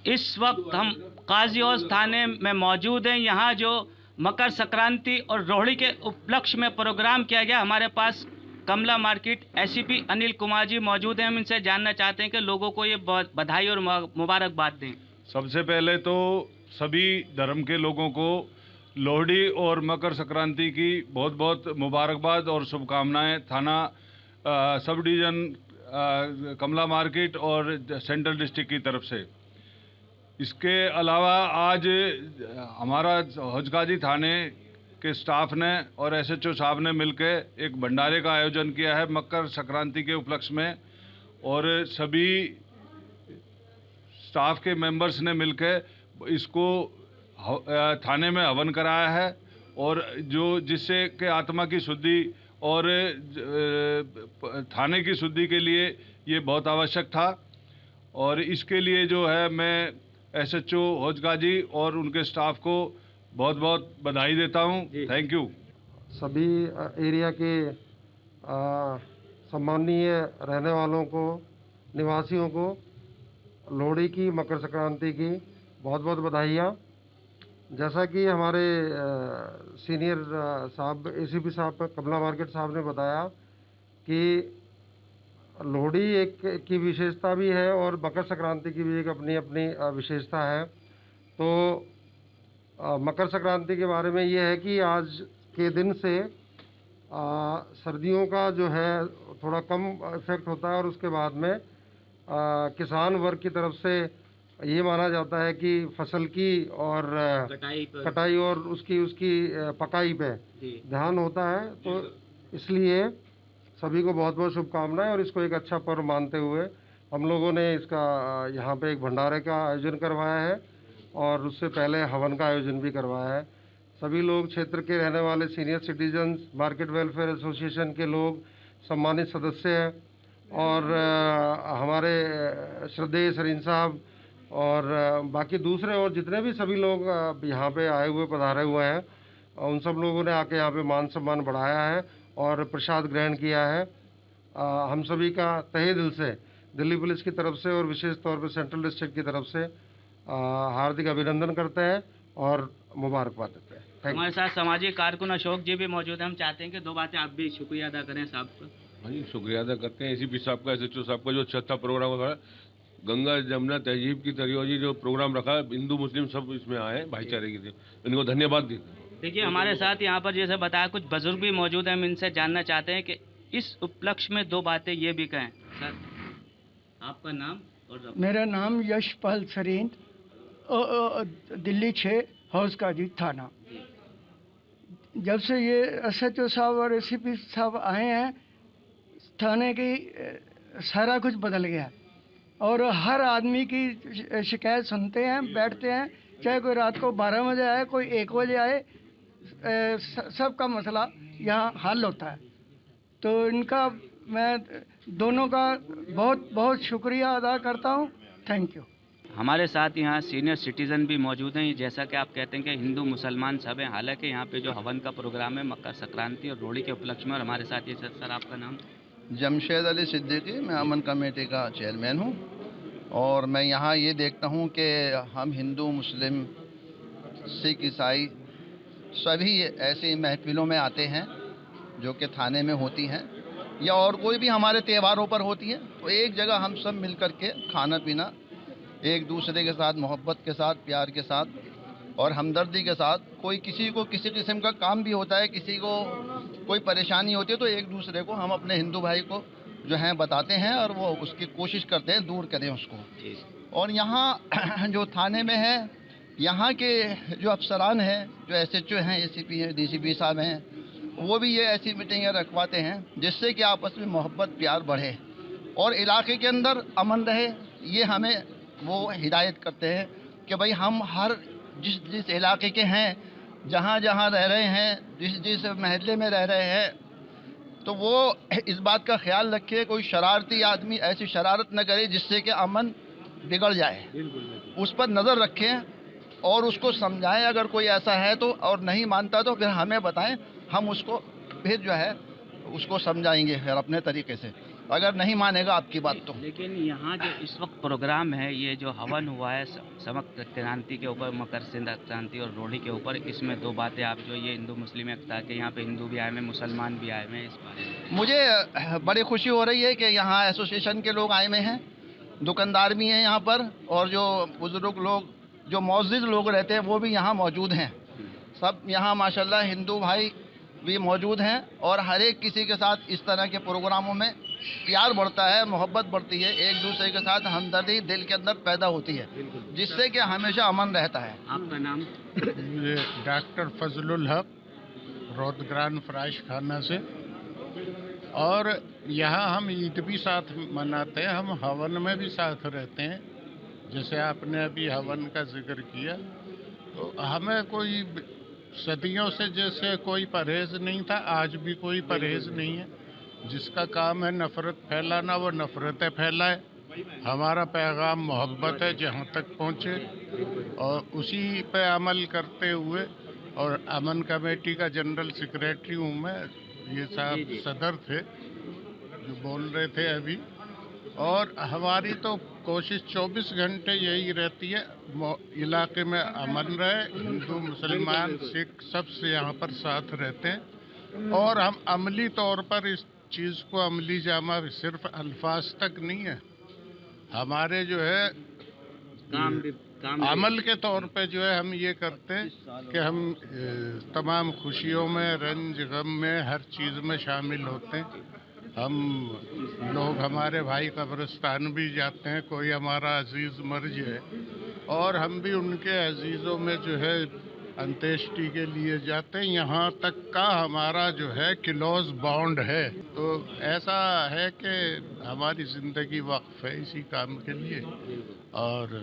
इस वक्त हम काजी हौज थाने में मौजूद हैं। यहाँ जो मकर संक्रांति और लोहड़ी के उपलक्ष्य में प्रोग्राम किया गया, हमारे पास कमला मार्केट एसीपी अनिल कुमार जी मौजूद हैं। हम इनसे जानना चाहते हैं कि लोगों को ये बधाई और मुबारकबाद दें। सबसे पहले तो सभी धर्म के लोगों को लोहड़ी और मकर संक्रांति की बहुत बहुत मुबारकबाद और शुभकामनाएं। थाना सब डिवीज़न कमला मार्केट और सेंट्रल डिस्ट्रिक्ट की तरफ से। इसके अलावा आज हमारा हौजगाजी थाने के स्टाफ ने और एसएचओ साहब ने मिलकर एक भंडारे का आयोजन किया है मकर संक्रांति के उपलक्ष्य में, और सभी स्टाफ के मेंबर्स ने मिलकर इसको थाने में हवन कराया है, और जिससे कि आत्मा की शुद्धि और थाने की शुद्धि के लिए ये बहुत आवश्यक था। और इसके लिए जो है मैं एसएचओ हौजगाजी और उनके स्टाफ को बहुत बहुत बधाई देता हूं। Thank you. सभी एरिया के सम्मानीय रहने वालों को, निवासियों को लोहड़ी की, मकर संक्रांति की बहुत बहुत बधाइयाँ। जैसा कि हमारे सीनियर साहब एसीपी साहब कमला मार्केट साहब ने बताया कि लोहड़ी एक की विशेषता भी है और मकर संक्रांति की भी एक अपनी अपनी विशेषता है। तो मकर संक्रांति के बारे में ये है कि आज के दिन से सर्दियों का जो है थोड़ा कम इफेक्ट होता है, और उसके बाद में किसान वर्ग की तरफ से ये माना जाता है कि फसल की और कटाई और उसकी पकाई पे ध्यान होता है। तो इसलिए सभी को बहुत बहुत शुभकामनाएं, और इसको एक अच्छा पर्व मानते हुए हम लोगों ने इसका यहाँ पे एक भंडारे का आयोजन करवाया है, और उससे पहले हवन का आयोजन भी करवाया है। सभी लोग, क्षेत्र के रहने वाले senior citizens, market welfare association के लोग, सम्मानित सदस्य हैं, और हमारे श्रद्धेय सरीन साहब और बाकी दूसरे और जितने भी सभी लोग यहाँ पे आए हुए, पधारे हुए हैं, उन सब लोगों ने आके यहाँ पे मान सम्मान बढ़ाया है और प्रसाद ग्रहण किया है। हम सभी का तहे दिल से दिल्ली पुलिस की तरफ से और विशेष तौर पर सेंट्रल डिस्ट्रिक्ट की तरफ से हार्दिक अभिनंदन करते हैं और मुबारकबाद देते हैं। हमारे साथ सामाजिक कारकुन अशोक जी भी मौजूद हैं। हम चाहते हैं कि दो बातें आप भी शुक्रिया अदा करें साहब का। हाँ जी, शुक्रिया अदा करते हैं एसीपी साहब का, एसएचओ साहब का, जो अच्छा प्रोग्राम होता है। गंगा जमुना तहजीब की तरियोजी जो प्रोग्राम रखा है, हिंदू मुस्लिम सब इसमें आए हैं भाईचारे के लिए, इनको धन्यवाद देते हैं। देखिए, हमारे साथ यहाँ पर जैसे बताया कुछ बुजुर्ग भी मौजूद हैं। हम इनसे जानना चाहते हैं कि इस उपलक्ष्य में दो बातें ये भी कहें। सर, आपका नाम? और मेरा नाम यशपाल सरीन, दिल्ली 6 हौजगाजी थाना। जब से ये एसएचओ साहब और एसीपी साहब आए हैं, थाने की सारा कुछ बदल गया, और हर आदमी की शिकायत सुनते हैं, बैठते हैं, चाहे कोई रात को 12 बजे आए, कोई 1 बजे आए, सबका मसला यहाँ हल होता है। तो इनका मैं दोनों का बहुत बहुत शुक्रिया अदा करता हूँ। Thank you. हमारे साथ यहाँ सीनियर सिटीज़न भी मौजूद हैं। जैसा कि आप कहते हैं कि हिंदू मुसलमान सब हैं, हालांकि यहाँ पे जो हवन का प्रोग्राम है मकर संक्रांति और लोहड़ी के उपलक्ष्य में, और हमारे साथ ये सर आपका नाम? जमशेद अली सिद्दीकी, मैं अमन कमेटी का चेयरमैन हूँ, और मैं यहाँ ये देखता हूँ कि हम हिंदू, मुस्लिम, सिख, ईसाई सभी ऐसी महफिलों में आते हैं जो कि थाने में होती हैं, या और कोई भी हमारे त्योहारों पर होती है। तो एक जगह हम सब मिल कर के खाना पीना, एक दूसरे के साथ मोहब्बत के साथ, प्यार के साथ और हमदर्दी के साथ, कोई किसी को किसी किस्म का काम भी होता है, किसी को कोई परेशानी होती है, तो एक दूसरे को हम अपने हिंदू भाई को जो है बताते हैं, और वो उसकी कोशिश करते हैं दूर करें उसको। और यहाँ जो थाने में है, यहाँ के जो अफसरान हैं, जो एसएचओ हैं, एसीपी हैं, डीसीपी साहब हैं, वो भी ये ऐसी मीटिंगें रखवाते हैं जिससे कि आपस में मोहब्बत प्यार बढ़े और इलाके के अंदर अमन रहे। ये हमें वो हिदायत करते हैं कि भाई हम हर जिस इलाके के हैं, जहाँ जहाँ रह रहे हैं, जिस महल्ले में रह रहे हैं, तो वो इस बात का ख्याल रखे कोई शरारती आदमी ऐसी शरारत न करे जिससे कि अमन बिगड़ जाए। उस पर नज़र रखें और उसको समझाएं, अगर कोई ऐसा है तो, और नहीं मानता तो फिर हमें बताएं, हम उसको फिर जो है उसको समझाएंगे फिर अपने तरीके से, अगर नहीं मानेगा आपकी बात तो। लेकिन यहाँ जो इस वक्त प्रोग्राम है, ये जो हवन हुआ है समक क्रांति के ऊपर, मकर संक्रांति और लोहड़ी के ऊपर, इसमें दो बातें आप जो ये हिंदू मुस्लिम एकता के, यहाँ पे हिंदू भी आए हैं, मुसलमान भी आए हैं, इस बारे में मुझे बड़ी खुशी हो रही है कि यहाँ एसोसिएशन के लोग आए हुए हैं, दुकानदार भी हैं यहाँ पर, और जो बुजुर्ग लोग, जो मौजूद लोग रहते हैं वो भी यहाँ मौजूद हैं। सब यहाँ माशाल्लाह हिंदू भाई भी मौजूद हैं, और हर एक किसी के साथ इस तरह के प्रोग्रामों में प्यार बढ़ता है, मोहब्बत बढ़ती है, एक दूसरे के साथ हमदर्दी दिल के अंदर पैदा होती है, जिससे कि हमेशा अमन रहता है। आपका नाम? डॉक्टर फजलुल हक, रोदग्रान फ्राइश खाना से। और यहाँ हम ईद भी साथ मनाते हैं, हम हवन में भी साथ रहते हैं। जैसे आपने अभी हवन का जिक्र किया, तो हमें कोई सदियों से जैसे कोई परहेज नहीं था, आज भी कोई परहेज नहीं है। जिसका काम है नफ़रत फैलाना, वो नफ़रतें फैलाए। हमारा पैगाम मोहब्बत है, जहाँ तक पहुँचे, और उसी पे अमल करते हुए। और अमन कमेटी का जनरल सेक्रेटरी हूँ मैं, ये साहब सदर थे जो बोल रहे थे अभी। और हमारी तो कोशिश 24 घंटे यही रहती है, इलाके में अमन रहे, हिंदू मुसलमान सिख सबसे यहाँ पर साथ रहते हैं। और हम अमली तौर पर इस चीज़ को अमली जामा सिर्फ अल्फाज तक नहीं है, हमारे जो है अमल के तौर पे जो है हम ये करते हैं कि हम तमाम खुशियों में, रंज गम में, हर चीज़ में शामिल होते हैं। हम लोग, हमारे भाई कब्रिस्तान भी जाते हैं, कोई हमारा अजीज़ मर जाए और हम भी उनके अजीज़ों में जो है अंत्येष्टि के लिए जाते हैं। यहाँ तक का हमारा जो है क्लोज बॉन्ड है। तो ऐसा है कि हमारी ज़िंदगी वक्फ है इसी काम के लिए, और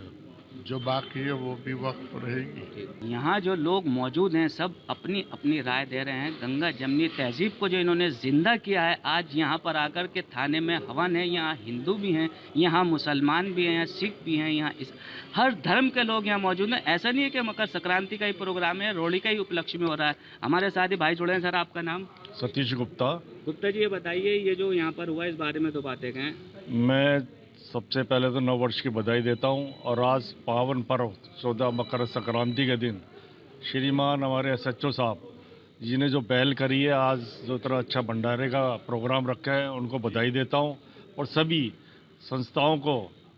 जो बाकी है वो भी वक्फ रहेगी। यहाँ जो लोग मौजूद हैं सब अपनी अपनी राय दे रहे हैं। गंगा जमनी तहजीब को जो इन्होंने जिंदा किया है, आज यहाँ पर आकर के थाने में हवन है। यहाँ हिंदू भी हैं, यहाँ मुसलमान भी हैं, यहाँ सिख भी हैं, यहाँ हर धर्म के लोग यहाँ मौजूद हैं। ऐसा नहीं है कि मकर संक्रांति का ही प्रोग्राम है, लोहड़ी का ही उपलक्ष्य में हो रहा है। हमारे साथ ही भाई जुड़े हैं। सर, आपका नाम? सतीश गुप्ता। गुप्ता जी, ये बताइए, ये जो यहाँ पर हुआ इस बारे में दो बातें कहें। मैं सबसे पहले तो नव वर्ष की बधाई देता हूं, और आज पावन पर्व 14 मकर संक्रांति के दिन श्रीमान हमारे SHO साहब जी ने जो पहल करी है, आज जो इतना अच्छा भंडारे का प्रोग्राम रखा है, उनको बधाई देता हूं। और सभी संस्थाओं को,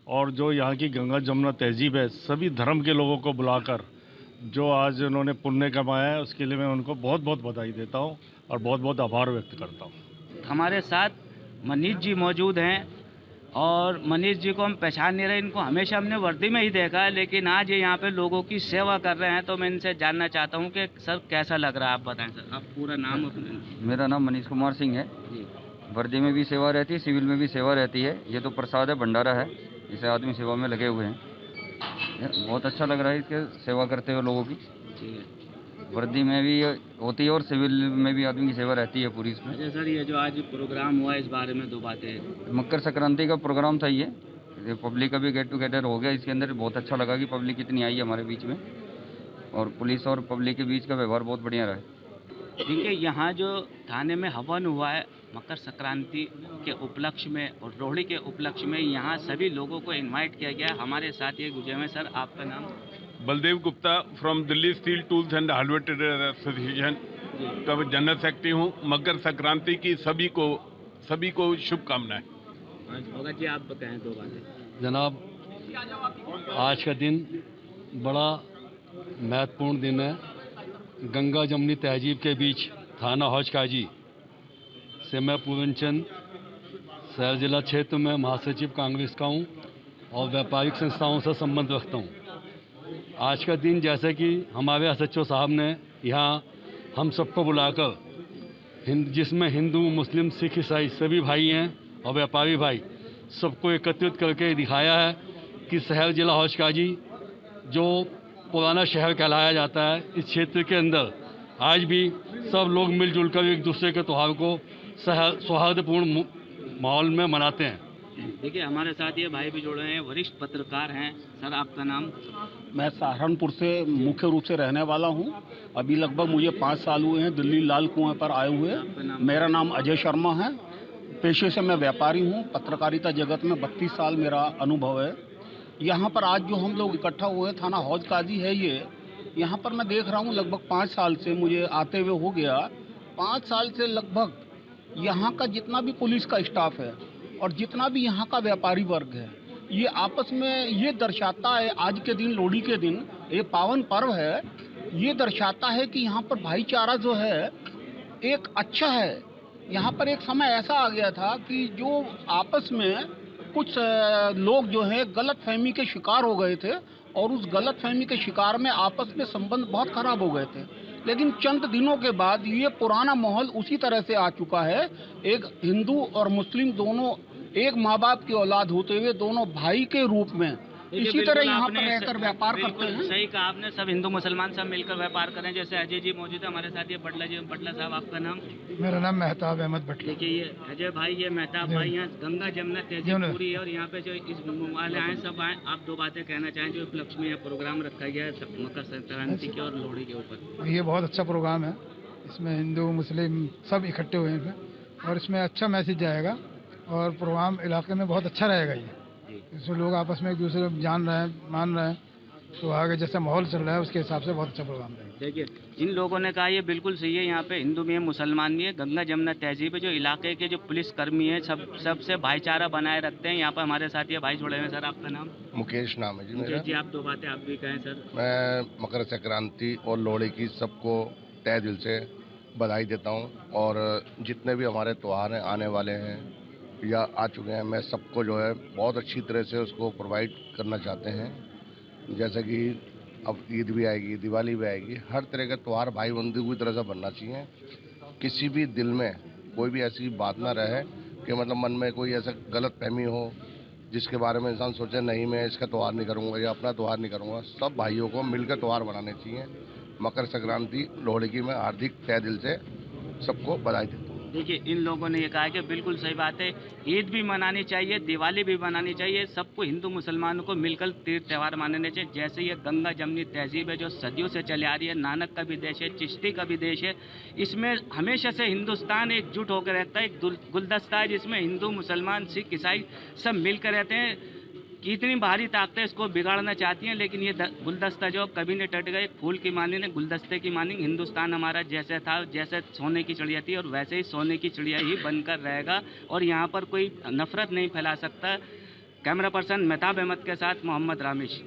और जो यहाँ की गंगा जमुना तहजीब है, सभी धर्म के लोगों को बुलाकर जो आज उन्होंने पुण्य कमाया है, उसके लिए मैं उनको बहुत बहुत बधाई देता हूँ और बहुत बहुत आभार व्यक्त करता हूँ। हमारे साथ मनीष जी मौजूद हैं, और मनीष जी को हम पहचान नहीं रहे। इनको हमेशा हमने वर्दी में ही देखा है, लेकिन आज ये यहाँ पे लोगों की सेवा कर रहे हैं। तो मैं इनसे जानना चाहता हूँ कि सर कैसा लग रहा है, आप बताएं सर। आप पूरा नाम अपना? मेरा नाम मनीष कुमार सिंह है। वर्दी में भी सेवा रहती है, सिविल में भी सेवा रहती है। ये तो प्रसाद है, भंडारा है, इसे आदमी सेवा में लगे हुए हैं। बहुत अच्छा लग रहा है इसके सेवा करते हुए लोगों की। वर्दी में भी होती है और सिविल में भी आदमी की सेवा रहती है पूरी इसमें। अच्छा सर, ये जो आज प्रोग्राम हुआ इस बारे में दो बातें। मकर संक्रांति का प्रोग्राम था ये पब्लिक का भी गेट टुगेदर हो गया इसके अंदर। बहुत अच्छा लगा कि पब्लिक इतनी आई हमारे बीच में, और पुलिस और पब्लिक के बीच का व्यवहार बहुत बढ़िया रहा। देखिए, यहाँ जो थाने में हवन हुआ है मकर संक्रांति के उपलक्ष्य में और लोहड़ी के उपलक्ष्य में, यहाँ सभी लोगों को इनवाइट किया गया। हमारे साथ ये गुजरे हैं। सर, आपका नाम? Baldev Gupta from Delhi steel tools and hardware trader association का जनरल सेक्रेटरी हूँ। मकर संक्रांति की सभी को शुभकामनाएं। भगत जी, आप बताएं दो बातें। जनाब, आज का दिन बड़ा महत्वपूर्ण दिन है। गंगा जमनी तहजीब के बीच थाना हौज काजी से मैं पूरनचंद शहर जिला क्षेत्र में महासचिव कांग्रेस का हूँ और व्यापारिक संस्थाओं से संबंध रखता हूँ। आज का दिन जैसे कि हमारे SHO साहब ने यहाँ हम सबको बुलाकर, जिसमें हिंदू मुस्लिम सिख ईसाई सभी भाई हैं और व्यापारी भाई, सबको एकत्रित करके दिखाया है कि शहर जिला हौज काजी जो पुराना शहर कहलाया जाता है, इस क्षेत्र के अंदर आज भी सब लोग मिलजुल कर एक दूसरे के त्यौहार को सौहार्दपूर्ण माहौल में मनाते हैं। देखिए हमारे साथ ये भाई भी जुड़े हैं, वरिष्ठ पत्रकार हैं। सर आपका नाम? मैं सहारनपुर से मुख्य रूप से रहने वाला हूं। अभी लगभग मुझे 5 साल हुए हैं दिल्ली लाल कुआं पर आए हुए। मेरा नाम अजय शर्मा है। पेशे से मैं व्यापारी हूं। पत्रकारिता जगत में 32 साल मेरा अनुभव है। यहाँ पर आज जो हम लोग इकट्ठा हुए, थाना हौज काजी है ये। यहाँ पर मैं देख रहा हूँ लगभग 5 साल से मुझे आते हुए हो गया। 5 साल से लगभग यहाँ का जितना भी पुलिस का स्टाफ है और जितना भी यहाँ का व्यापारी वर्ग है, ये आपस में ये दर्शाता है, आज के दिन लोहड़ी के दिन ये पावन पर्व है, ये दर्शाता है कि यहाँ पर भाईचारा जो है एक अच्छा है। यहाँ पर एक समय ऐसा आ गया था कि जो आपस में कुछ लोग जो है गलत फहमी के शिकार हो गए थे और उस गलत फहमी के शिकार में आपस में संबंध बहुत खराब हो गए थे। लेकिन चंद दिनों के बाद ये पुराना माहौल उसी तरह से आ चुका है। एक हिंदू और मुस्लिम दोनों एक माँ बाप की औलाद होते हुए दोनों भाई के रूप में इसी तरह यहाँ पर रहकर व्यापार करते हैं। सही कहा आपने, सब हिंदू मुसलमान सब मिलकर व्यापार करें। जैसे अजय जी मौजूद है हमारे साथ, ये बटला साहब आपका नाम? मेरा नाम मेहताब अहमद बटला। देखिए ये अजय भाई, ये मेहताब भाई, यहाँ गंगा जमुना तहजीब पूरी है और यहाँ पे जो इस वाले आए सब आए। आप 2 बातें कहना चाहें जो उपलक्ष्य में यह प्रोग्राम रखा गया है मकर संक्रांति के और लोहड़ी के ऊपर? ये बहुत अच्छा प्रोग्राम है। इसमें हिंदू मुस्लिम सब इकट्ठे हुए हैं और इसमें अच्छा मैसेज जाएगा और प्रोग्राम इलाके में बहुत अच्छा रहेगा। ये इसमें लोग आपस में एक दूसरे को जान रहे हैं, मान रहे हैं, तो आगे जैसा माहौल चल रहा है उसके हिसाब से बहुत अच्छा प्रोग्राम है। देखिए इन लोगों ने कहा ये बिल्कुल सही है, यहाँ पे हिंदू भी है मुसलमान भी है, गंगा जमुना तहजीब है। जो इलाके के जो पुलिस कर्मी है सबसे भाईचारा बनाए रखते हैं। यहाँ पर हमारे साथ ये भाई जुड़े हुए हैं। सर आपका नाम? मुकेश नाम है जी मेरा। जी आप 2 बातें आप भी कहें सर। मैं मकर संक्रांति और लोहड़ी की सबको तहे दिल से बधाई देता हूँ और जितने भी हमारे त्यौहार हैं आने वाले हैं या आ चुके हैं, मैं सबको जो है बहुत अच्छी तरह से उसको प्रोवाइड करना चाहते हैं। जैसे कि अब ईद भी आएगी, दिवाली भी आएगी, हर तरह का त्यौहार भाई बंधु की तरह से बनना चाहिए। किसी भी दिल में कोई भी ऐसी बात ना रहे कि मतलब मन में कोई ऐसा गलत फहमी हो जिसके बारे में इंसान सोचे नहीं मैं इसका त्यौहार नहीं करूँगा या अपना त्यौहार नहीं करूँगा। सब भाइयों को मिलकर त्यौहार बनाने चाहिए। मकर संक्रांति लोहड़ी की मैं हार्दिक तहे दिल से सबको बधाई देता हूँ। देखिए इन लोगों ने ये कहा कि बिल्कुल सही बात है, ईद भी मनानी चाहिए, दिवाली भी मनानी चाहिए, सबको हिंदू मुसलमानों को मिलकर तीर्थ त्यौहार मनाने चाहिए। जैसे ये गंगा जमुनी तहजीब है जो सदियों से चली आ रही है, नानक का भी देश है, चिश्ती का भी देश है, इसमें हमेशा से हिंदुस्तान एकजुट होकर रहता है। एक गुलदस्ता है जिसमें हिंदू मुसलमान सिख ईसाई सब मिलकर रहते हैं। कि इतनी भारी ताकतें इसको बिगाड़ना चाहती हैं, लेकिन ये गुलदस्ता जो कभी नहीं टट गए। फूल की मानिंग है, गुलदस्ते की मानिंग। हिंदुस्तान हमारा जैसे था, जैसे सोने की चिड़िया थी और वैसे ही सोने की चिड़िया ही बनकर रहेगा और यहाँ पर कोई नफरत नहीं फैला सकता। कैमरा पर्सन मेहताब अहमद के साथ मोहम्मद रामिश।